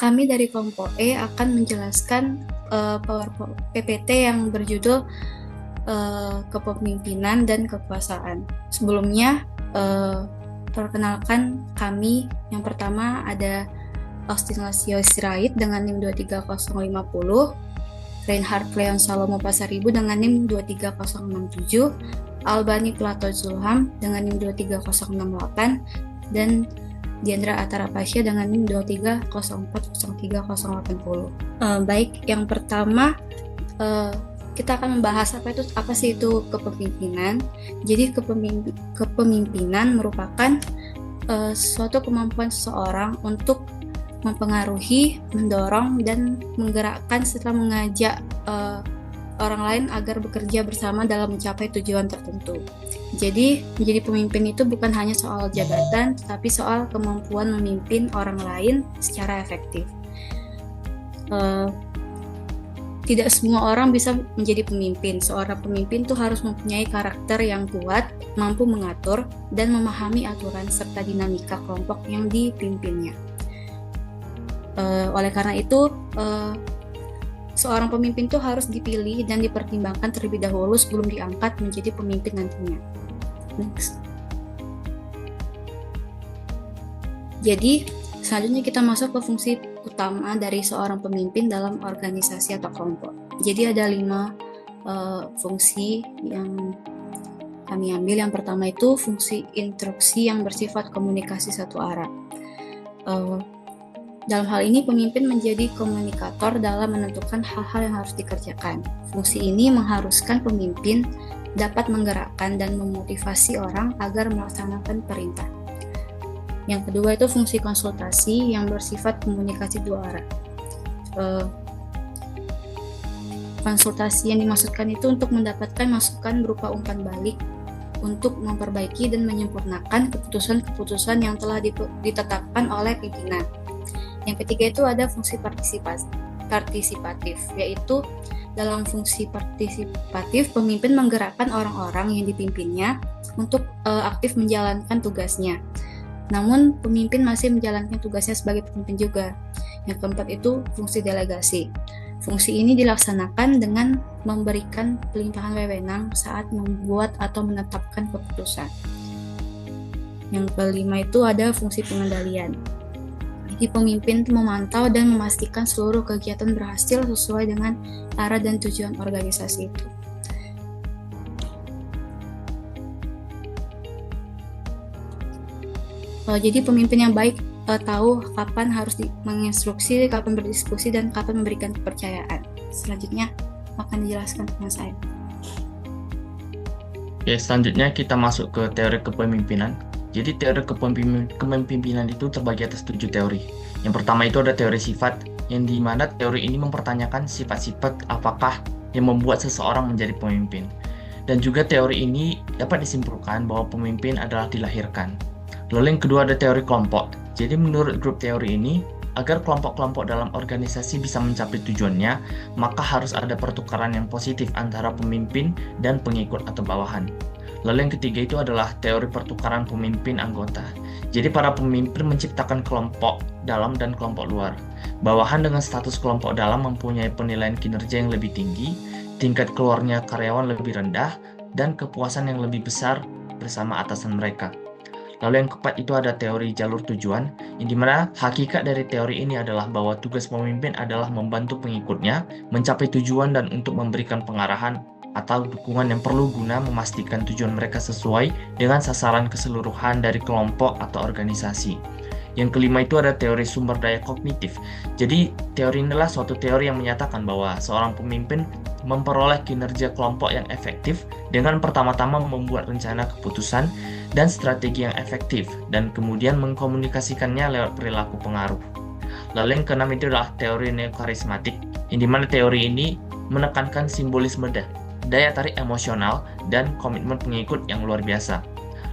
kami dari kelompok E akan menjelaskan PowerPoint PPT yang berjudul kepemimpinan dan kekuasaan. Sebelumnya, perkenalkan kami. Yang pertama ada Austin Lasio Sirait dengan NIM 23050, Reinhard Leon Salomo Pasaribu dengan NIM 23067, Albani Plato Zulham dengan NIM 23068, dan Diandra Atara Pasya dengan NIM 230403080. Baik, yang pertama kita akan membahas apa sih itu kepemimpinan. Jadi kepemimpinan merupakan suatu kemampuan seseorang untuk mempengaruhi, mendorong, dan menggerakkan serta mengajak orang lain agar bekerja bersama dalam mencapai tujuan tertentu. Jadi, menjadi pemimpin itu bukan hanya soal jabatan, tetapi soal kemampuan memimpin orang lain secara efektif. Tidak semua orang bisa menjadi pemimpin. Seorang pemimpin tuh harus mempunyai karakter yang kuat, mampu mengatur, dan memahami aturan serta dinamika kelompok yang dipimpinnya. Oleh karena itu, seorang pemimpin tuh harus dipilih dan dipertimbangkan terlebih dahulu sebelum diangkat menjadi pemimpin nantinya. Next. Jadi, selanjutnya kita masuk ke fungsi utama dari seorang pemimpin dalam organisasi atau kelompok. Jadi ada 5 fungsi yang kami ambil. Yang pertama itu fungsi instruksi yang bersifat komunikasi satu arah. Dalam hal ini pemimpin menjadi komunikator dalam menentukan hal-hal yang harus dikerjakan. Fungsi ini mengharuskan pemimpin dapat menggerakkan dan memotivasi orang agar melaksanakan perintah. Yang kedua itu fungsi konsultasi yang bersifat komunikasi dua arah. Konsultasi yang dimaksudkan itu untuk mendapatkan masukan berupa umpan balik untuk memperbaiki dan menyempurnakan keputusan-keputusan yang telah ditetapkan oleh pimpinan. Yang ketiga itu ada fungsi partisipatif, yaitu dalam fungsi partisipatif pemimpin menggerakkan orang-orang yang dipimpinnya untuk aktif menjalankan tugasnya. Namun pemimpin masih menjalankan tugasnya sebagai pemimpin juga. Yang keempat itu fungsi delegasi. Fungsi ini dilaksanakan dengan memberikan pelimpahan wewenang saat membuat atau menetapkan keputusan. Yang kelima itu ada fungsi pengendalian. Jadi pemimpin memantau dan memastikan seluruh kegiatan berhasil sesuai dengan arah dan tujuan organisasi itu. Jadi pemimpin yang baik tahu kapan harus menginstruksi, kapan berdiskusi, dan kapan memberikan kepercayaan. Selanjutnya akan dijelaskan sama saya. Oke, selanjutnya kita masuk ke teori kepemimpinan. Jadi teori kepemimpinan itu terbagi atas 7 teori. Yang pertama itu ada teori sifat, yang dimana teori ini mempertanyakan sifat-sifat apakah yang membuat seseorang menjadi pemimpin. Dan juga teori ini dapat disimpulkan bahwa pemimpin adalah dilahirkan. Lalu yang kedua ada teori kelompok. Jadi menurut grup teori ini, agar kelompok-kelompok dalam organisasi bisa mencapai tujuannya, maka harus ada pertukaran yang positif antara pemimpin dan pengikut atau bawahan. Lalu yang ketiga itu adalah teori pertukaran pemimpin anggota. Jadi para pemimpin menciptakan kelompok dalam dan kelompok luar. Bawahan dengan status kelompok dalam mempunyai penilaian kinerja yang lebih tinggi, tingkat keluarnya karyawan lebih rendah, dan kepuasan yang lebih besar bersama atasan mereka. Lalu yang keempat itu ada teori jalur tujuan, yang dimana hakikat dari teori ini adalah bahwa tugas pemimpin adalah membantu pengikutnya mencapai tujuan dan untuk memberikan pengarahan atau dukungan yang perlu guna memastikan tujuan mereka sesuai dengan sasaran keseluruhan dari kelompok atau organisasi. Yang kelima itu ada teori sumber daya kognitif. Jadi teori ini adalah suatu teori yang menyatakan bahwa seorang pemimpin memperoleh kinerja kelompok yang efektif dengan pertama-tama membuat rencana keputusan dan strategi yang efektif dan kemudian mengkomunikasikannya lewat perilaku pengaruh. Lalu yang keenam itu adalah teori neokarismatik, yang dimana teori ini menekankan simbolisme daya tarik emosional dan komitmen pengikut yang luar biasa.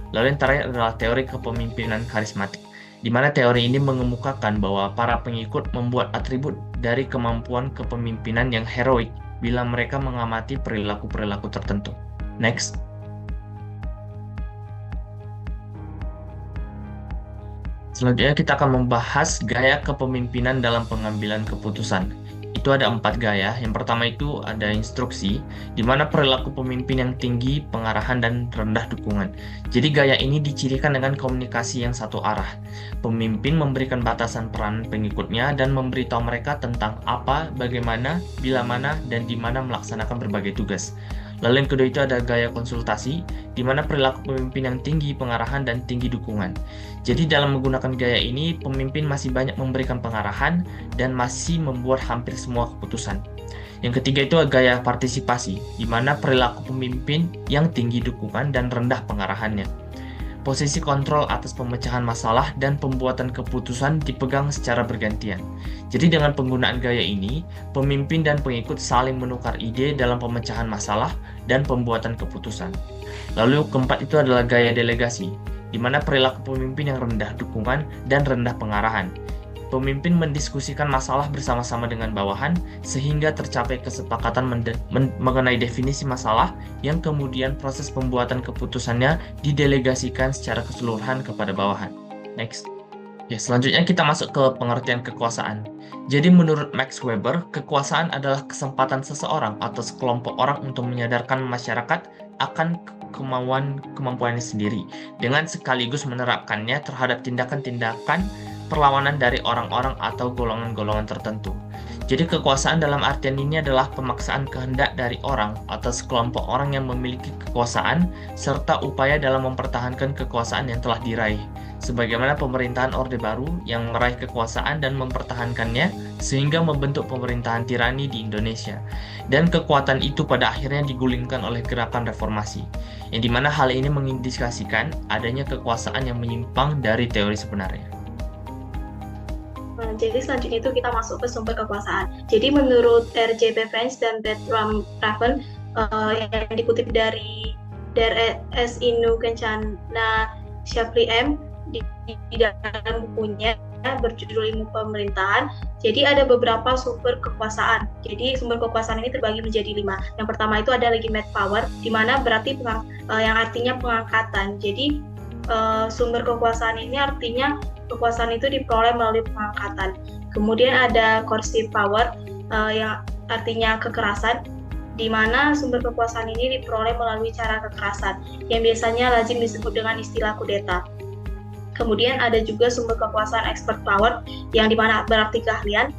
Lalu yang terakhir adalah teori kepemimpinan karismatik, di mana teori ini mengemukakan bahwa para pengikut membuat atribut dari kemampuan kepemimpinan yang heroik bila mereka mengamati perilaku-perilaku tertentu. Next. Selanjutnya kita akan membahas gaya kepemimpinan dalam pengambilan keputusan. Itu ada 4 gaya. Yang pertama itu ada instruksi, di mana perilaku pemimpin yang tinggi, pengarahan, dan rendah dukungan. Jadi gaya ini dicirikan dengan komunikasi yang satu arah. Pemimpin memberikan batasan peran pengikutnya dan memberitahu mereka tentang apa, bagaimana, bila mana, dan di mana melaksanakan berbagai tugas. Lalu yang kedua itu ada gaya konsultasi, di mana perilaku pemimpin yang tinggi, pengarahan, dan tinggi dukungan. Jadi dalam menggunakan gaya ini, pemimpin masih banyak memberikan pengarahan dan masih membuat hampir semua keputusan. Yang ketiga itu gaya partisipasi, di mana perilaku pemimpin yang tinggi dukungan dan rendah pengarahannya. Posisi kontrol atas pemecahan masalah dan pembuatan keputusan dipegang secara bergantian. Jadi dengan penggunaan gaya ini, pemimpin dan pengikut saling menukar ide dalam pemecahan masalah dan pembuatan keputusan. Lalu keempat itu adalah gaya delegasi, di mana perilaku pemimpin yang rendah dukungan dan rendah pengarahan. Pemimpin mendiskusikan masalah bersama-sama dengan bawahan sehingga tercapai kesepakatan mengenai definisi masalah yang kemudian proses pembuatan keputusannya didelegasikan secara keseluruhan kepada bawahan. Next. Ya, selanjutnya kita masuk ke pengertian kekuasaan. Jadi menurut Max Weber, kekuasaan adalah kesempatan seseorang atau sekelompok orang untuk menyadarkan masyarakat akan kemampuannya sendiri dengan sekaligus menerapkannya terhadap tindakan-tindakan perlawanan dari orang-orang atau golongan-golongan tertentu. Jadi kekuasaan dalam artian ini adalah pemaksaan kehendak dari orang atau sekelompok orang yang memiliki kekuasaan serta upaya dalam mempertahankan kekuasaan yang telah diraih. Sebagaimana pemerintahan Orde Baru yang meraih kekuasaan dan mempertahankannya sehingga membentuk pemerintahan tirani di Indonesia. Dan kekuatan itu pada akhirnya digulingkan oleh gerakan reformasi, yang dimana hal ini mengindikasikan adanya kekuasaan yang menyimpang dari teori sebenarnya. Jadi selanjutnya itu kita masuk ke sumber kekuasaan. Jadi menurut R.J. Bevans dan Bertram Raven yang dikutip dari Der S. Inu Kencana Shapli M di dalam bukunya berjudul Ilmu Pemerintahan. Jadi ada beberapa sumber kekuasaan. Jadi sumber kekuasaan ini terbagi menjadi 5. Yang pertama itu ada legitimate power, di mana berarti yang artinya pengangkatan. Jadi sumber kekuasaan ini artinya kekuasaan itu diperoleh melalui pengangkatan. Kemudian ada coercive power yang artinya kekerasan, di mana sumber kekuasaan ini diperoleh melalui cara kekerasan yang biasanya lazim disebut dengan istilah kudeta. Kemudian ada juga sumber kekuasaan expert power yang dimana berarti keahlian.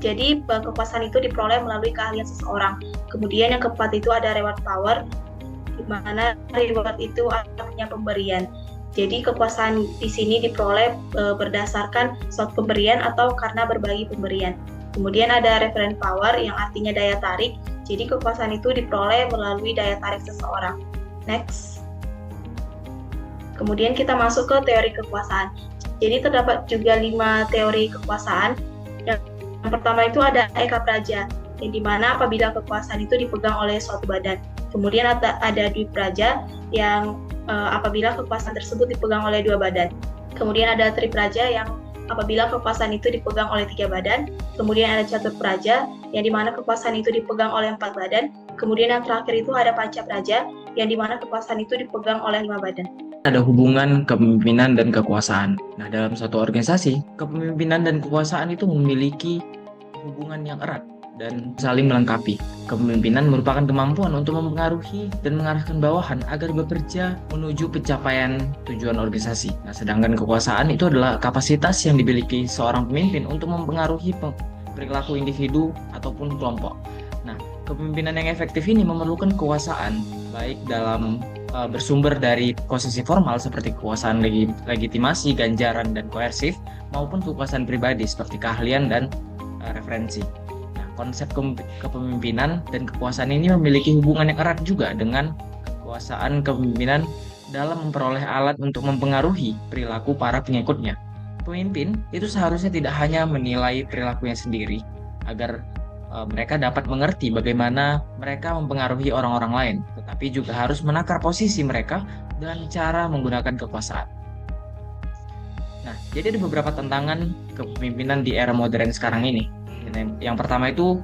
Jadi kekuasaan itu diperoleh melalui keahlian seseorang. Kemudian yang keempat itu ada reward power, di mana reward itu artinya pemberian. Jadi kekuasaan di sini diperoleh berdasarkan suatu pemberian atau karena berbagi pemberian. Kemudian ada referent power yang artinya daya tarik. Jadi kekuasaan itu diperoleh melalui daya tarik seseorang. Next. Kemudian kita masuk ke teori kekuasaan. Jadi terdapat juga 5 teori kekuasaan. Yang pertama itu ada Eka Praja, yang dimana apabila kekuasaan itu dipegang oleh suatu badan. Kemudian ada Dwi Praja yang apabila kekuasaan tersebut dipegang oleh 2 badan. Kemudian ada Tri Praja yang apabila kekuasaan itu dipegang oleh 3 badan. Kemudian ada Catur Praja yang dimana kekuasaan itu dipegang oleh 4 badan. Kemudian yang terakhir itu ada Panca Praja yang dimana kekuasaan itu dipegang oleh 5 badan. Ada hubungan kepemimpinan dan kekuasaan. Nah, dalam satu organisasi, kepemimpinan dan kekuasaan itu memiliki hubungan yang erat dan saling melengkapi. Kepemimpinan merupakan kemampuan untuk mempengaruhi dan mengarahkan bawahan agar bekerja menuju pencapaian tujuan organisasi. Nah, sedangkan kekuasaan itu adalah kapasitas yang dimiliki seorang pemimpin untuk mempengaruhi perilaku individu ataupun kelompok. Nah, kepemimpinan yang efektif ini memerlukan kekuasaan, baik dalam bersumber dari posisi formal seperti kekuasaan legitimasi, ganjaran, dan koersif, maupun kekuasaan pribadi seperti keahlian dan referensi. Konsep kepemimpinan dan kekuasaan ini memiliki hubungan yang erat juga dengan kekuasaan kepemimpinan dalam memperoleh alat untuk mempengaruhi perilaku para pengikutnya. Pemimpin itu seharusnya tidak hanya menilai perilakunya sendiri agar mereka dapat mengerti bagaimana mereka mempengaruhi orang-orang lain, tetapi juga harus menakar posisi mereka dengan cara menggunakan kekuasaan. Nah, jadi ada beberapa tantangan kepemimpinan di era modern sekarang ini. Yang pertama itu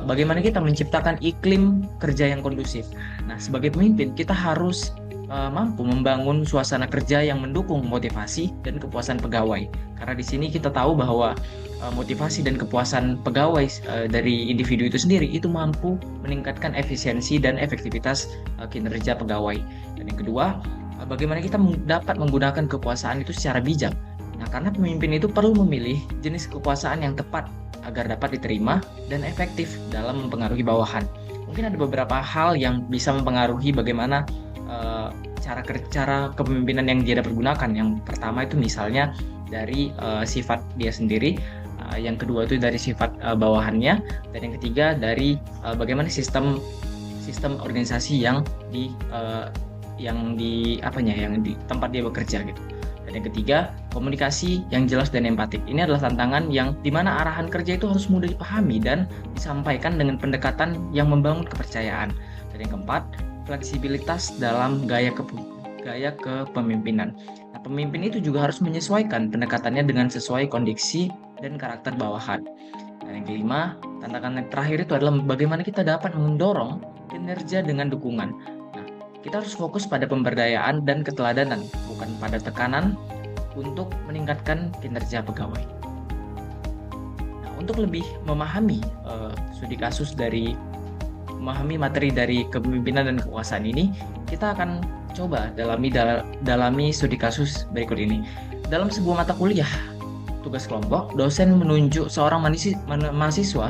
bagaimana kita menciptakan iklim kerja yang kondusif. Nah, sebagai pemimpin kita harus mampu membangun suasana kerja yang mendukung motivasi dan kepuasan pegawai. Karena di sini kita tahu bahwa motivasi dan kepuasan pegawai dari individu itu sendiri itu mampu meningkatkan efisiensi dan efektivitas kinerja pegawai. Dan yang kedua, bagaimana kita dapat menggunakan kekuasaan itu secara bijak. Nah, karena pemimpin itu perlu memilih jenis kekuasaan yang tepat agar dapat diterima dan efektif dalam mempengaruhi bawahan. Mungkin ada beberapa hal yang bisa mempengaruhi bagaimana cara kepemimpinan yang dia dapat gunakan. Yang pertama itu misalnya dari sifat dia sendiri, yang kedua itu dari sifat bawahannya, dan yang ketiga dari bagaimana sistem organisasi yang di tempat dia bekerja gitu. Dan yang ketiga, komunikasi yang jelas dan empatik. Ini adalah tantangan yang dimana arahan kerja itu harus mudah dipahami dan disampaikan dengan pendekatan yang membangun kepercayaan. Dan yang keempat, fleksibilitas dalam gaya kepemimpinan. Nah, pemimpin itu juga harus menyesuaikan pendekatannya dengan sesuai kondisi dan karakter bawahan. Dan yang kelima, tantangan yang terakhir itu adalah bagaimana kita dapat mendorong kinerja dengan dukungan. Nah, kita harus fokus pada pemberdayaan dan keteladanan, bukan pada tekanan untuk meningkatkan kinerja pegawai. Nah, untuk lebih memahami memahami materi dari kepemimpinan dan kekuasaan ini, kita akan coba dalami studi kasus berikut ini. Dalam sebuah mata kuliah tugas kelompok, dosen menunjuk seorang mahasiswa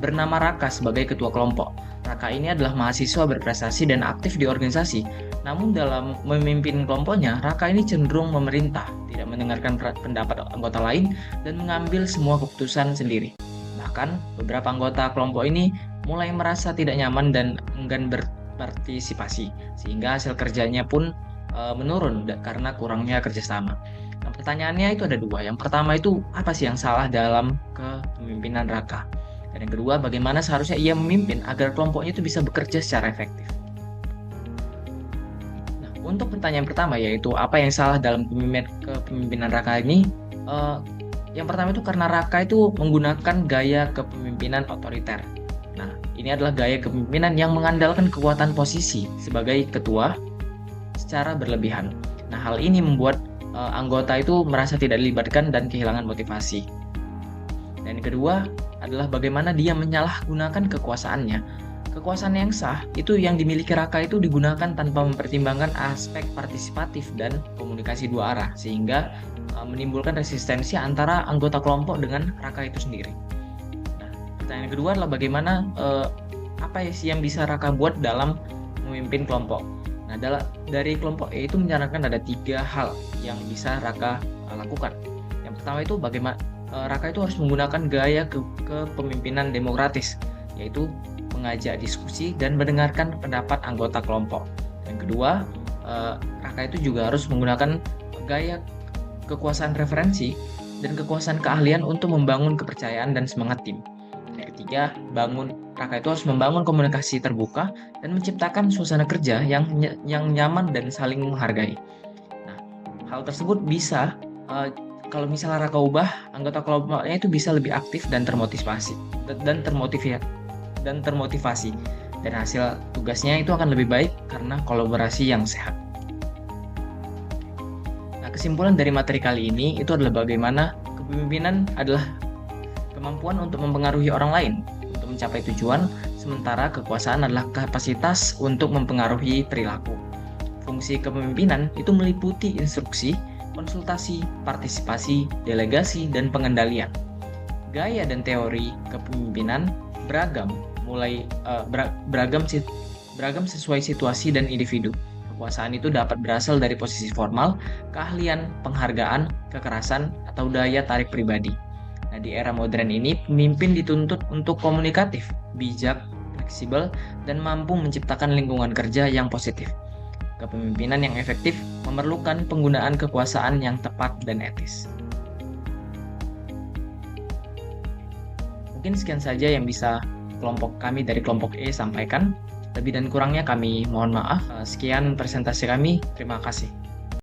bernama Raka sebagai ketua kelompok. Raka ini adalah mahasiswa berprestasi dan aktif di organisasi. Namun dalam memimpin kelompoknya, Raka ini cenderung memerintah, tidak mendengarkan pendapat anggota lain, dan mengambil semua keputusan sendiri. Bahkan beberapa anggota kelompok ini mulai merasa tidak nyaman dan enggan berpartisipasi, sehingga hasil kerjanya pun menurun karena kurangnya kerjasama. Nah, pertanyaannya itu ada dua. Yang pertama itu, apa sih yang salah dalam kepemimpinan Raka? Dan yang kedua, bagaimana seharusnya ia memimpin agar kelompoknya itu bisa bekerja secara efektif? Nah, untuk pertanyaan pertama, yaitu apa yang salah dalam kepemimpinan Raka ini? Yang pertama itu karena Raka itu menggunakan gaya kepemimpinan otoriter. Nah, ini adalah gaya kepemimpinan yang mengandalkan kekuatan posisi sebagai ketua secara berlebihan. Nah, hal ini membuat anggota itu merasa tidak dilibatkan dan kehilangan motivasi. Dan yang kedua adalah bagaimana dia menyalahgunakan kekuasaannya. Kekuasaan yang sah itu yang dimiliki Raka itu digunakan tanpa mempertimbangkan aspek partisipatif dan komunikasi dua arah, sehingga menimbulkan resistensi antara anggota kelompok dengan Raka itu sendiri. Nah, pertanyaan kedua adalah bagaimana apa sih yang bisa Raka buat dalam memimpin kelompok. Nah, dari kelompok E itu menyarankan ada 3 hal yang bisa Raka lakukan. Yang pertama itu bagaimana Raka itu harus menggunakan gaya kepemimpinan demokratis, yaitu mengajak diskusi dan mendengarkan pendapat anggota kelompok. Yang kedua, Raka itu juga harus menggunakan gaya kekuasaan referensi dan kekuasaan keahlian untuk membangun kepercayaan dan semangat tim. Yang ketiga, Raka itu harus membangun komunikasi terbuka dan menciptakan suasana kerja yang nyaman dan saling menghargai. Nah, hal tersebut bisa kalau misalnya Raka ubah, anggota kelompoknya itu bisa lebih aktif dan termotivasi. Dan hasil tugasnya itu akan lebih baik karena kolaborasi yang sehat. Nah, kesimpulan dari materi kali ini itu adalah bagaimana kepemimpinan adalah kemampuan untuk mempengaruhi orang lain untuk mencapai tujuan, sementara kekuasaan adalah kapasitas untuk mempengaruhi perilaku. Fungsi kepemimpinan itu meliputi instruksi, konsultasi, partisipasi, delegasi, dan pengendalian. Gaya dan teori kepemimpinan beragam sesuai situasi dan individu. Kekuasaan itu dapat berasal dari posisi formal, keahlian, penghargaan, kekerasan, atau daya tarik pribadi. Nah, di era modern ini, pemimpin dituntut untuk komunikatif, bijak, fleksibel, dan mampu menciptakan lingkungan kerja yang positif. Kepemimpinan yang efektif memerlukan penggunaan kekuasaan yang tepat dan etis. Mungkin sekian saja yang bisa kami dari kelompok E sampaikan. Lebih dan kurangnya kami mohon maaf. Sekian presentasi kami. Terima kasih.